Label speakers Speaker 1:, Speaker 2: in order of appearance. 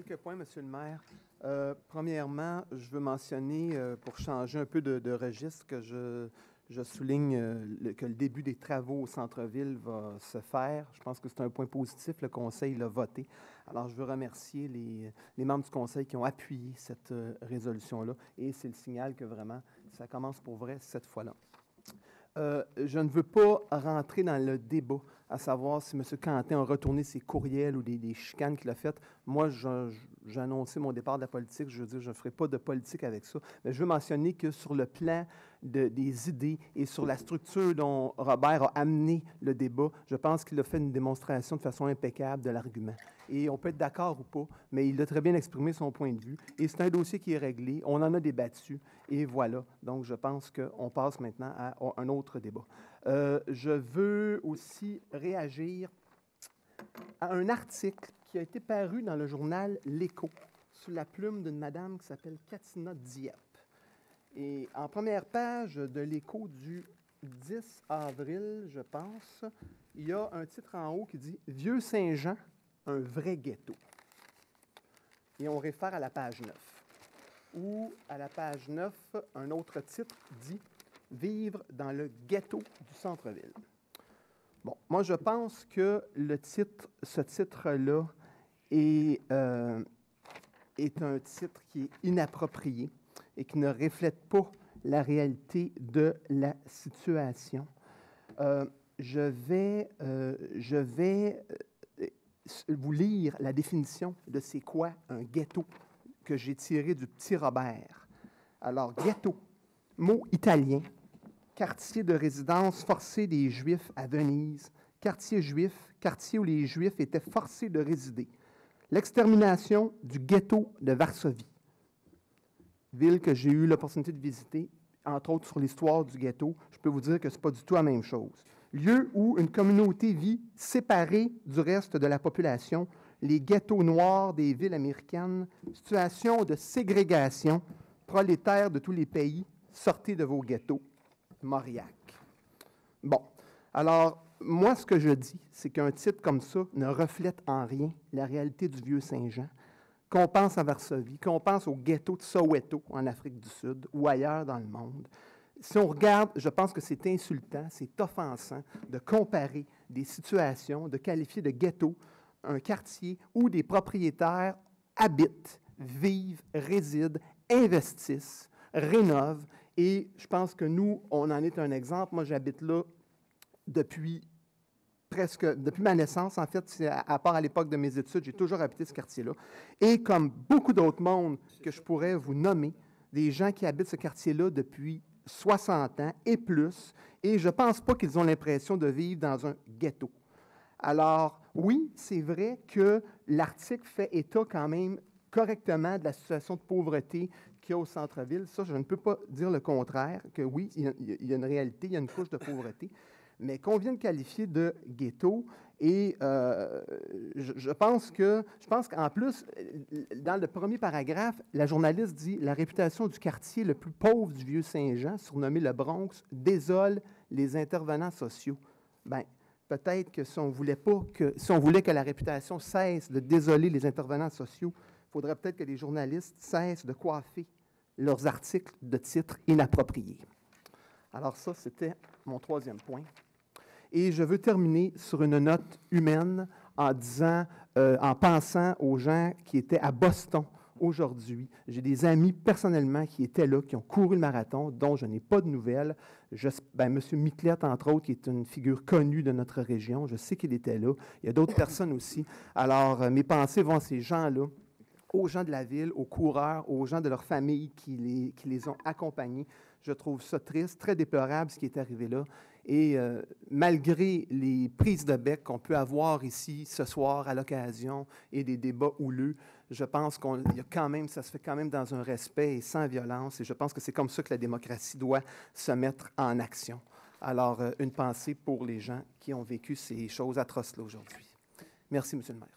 Speaker 1: quelques points, Monsieur le maire. Premièrement, je veux mentionner, pour changer un peu de registre, que je souligne que le début des travaux au centre-ville va se faire. Je pense que c'est un point positif. Le Conseil l'a voté. Alors, je veux remercier les membres du Conseil qui ont appuyé cette résolution-là. Et c'est le signal que vraiment, ça commence pour vrai cette fois-là. Je ne veux pas rentrer dans le débat, à savoir si M. Quentin a retourné ses courriels ou des chicanes qu'il a faites. Moi, j'ai annoncé mon départ de la politique. Je veux dire, je ne ferai pas de politique avec ça. Mais je veux mentionner que sur le plan des idées et sur la structure dont Robert a amené le débat, je pense qu'il a fait une démonstration de façon impeccable de l'argument. Et on peut être d'accord ou pas, mais il a très bien exprimé son point de vue. Et c'est un dossier qui est réglé. On en a débattu. Et voilà. Donc, je pense qu'on passe maintenant à un autre débat. Je veux aussi réagir à un article qui a été paru dans le journal L'Écho, sous la plume d'une madame qui s'appelle Katina Diep. Et en première page de L'Écho du 10 avril, je pense, il y a un titre en haut qui dit « Vieux-Saint-Jean, un vrai ghetto ». Et on réfère à la page 9. Ou à la page 9, un autre titre dit « Vivre dans le ghetto du centre-ville ». Bon, moi, je pense que ce titre-là est un titre qui est inapproprié et qui ne reflète pas la réalité de la situation. Je vais vous lire la définition de c'est quoi un ghetto que j'ai tiré du Petit Robert. Alors, ghetto, mot italien, quartier de résidence forcée des Juifs à Venise, quartier juif, quartier où les Juifs étaient forcés de résider. L'extermination du ghetto de Varsovie, ville que j'ai eu l'opportunité de visiter, entre autres sur l'histoire du ghetto. Je peux vous dire que ce n'est pas du tout la même chose. Lieu où une communauté vit séparée du reste de la population, les ghettos noirs des villes américaines, situation de ségrégation, prolétaires de tous les pays, sortez de vos ghettos. Mauriac. Bon, alors, moi, ce que je dis, c'est qu'un titre comme ça ne reflète en rien la réalité du Vieux-Saint-Jean, qu'on pense à Varsovie, qu'on pense au ghetto de Soweto en Afrique du Sud ou ailleurs dans le monde. Si on regarde, je pense que c'est insultant, c'est offensant de comparer des situations, de qualifier de ghetto un quartier où des propriétaires habitent, vivent, résident, investissent, rénovent. Et je pense que nous, on en est un exemple. Moi, j'habite là depuis ma naissance, en fait, à part à l'époque de mes études, j'ai toujours habité ce quartier-là. Et comme beaucoup d'autres mondes que je pourrais vous nommer, des gens qui habitent ce quartier-là depuis 60 ans et plus, et je ne pense pas qu'ils ont l'impression de vivre dans un ghetto. Alors, oui, c'est vrai que l'article fait état quand même correctement de la situation de pauvreté qu'il y a au centre-ville. Ça, je ne peux pas dire le contraire, que oui, il y a une réalité, il y a une couche de pauvreté, mais qu'on vient de qualifier de ghetto. Et je pense qu'en plus, dans le premier paragraphe, la journaliste dit « La réputation du quartier le plus pauvre du Vieux-Saint-Jean, surnommé le Bronx, désole les intervenants sociaux. » Bien, peut-être que si on voulait que la réputation cesse de désoler les intervenants sociaux, il faudrait peut-être que les journalistes cessent de coiffer leurs articles de titres inappropriés. Alors ça, c'était mon troisième point. Et je veux terminer sur une note humaine en pensant aux gens qui étaient à Boston aujourd'hui. J'ai des amis personnellement qui étaient là, qui ont couru le marathon, dont je n'ai pas de nouvelles. M. Miclette, entre autres, qui est une figure connue de notre région, je sais qu'il était là. Il y a d'autres personnes aussi. Alors, mes pensées vont à ces gens-là, aux gens de la ville, aux coureurs, aux gens de leur famille qui les ont accompagnés. Je trouve ça triste, très déplorable ce qui est arrivé là. Et malgré les prises de bec qu'on peut avoir ici ce soir à l'occasion et des débats houleux, je pense ça se fait quand même dans un respect et sans violence. Et je pense que c'est comme ça que la démocratie doit se mettre en action. Alors, une pensée pour les gens qui ont vécu ces choses atroces-là aujourd'hui. Merci, M. le maire.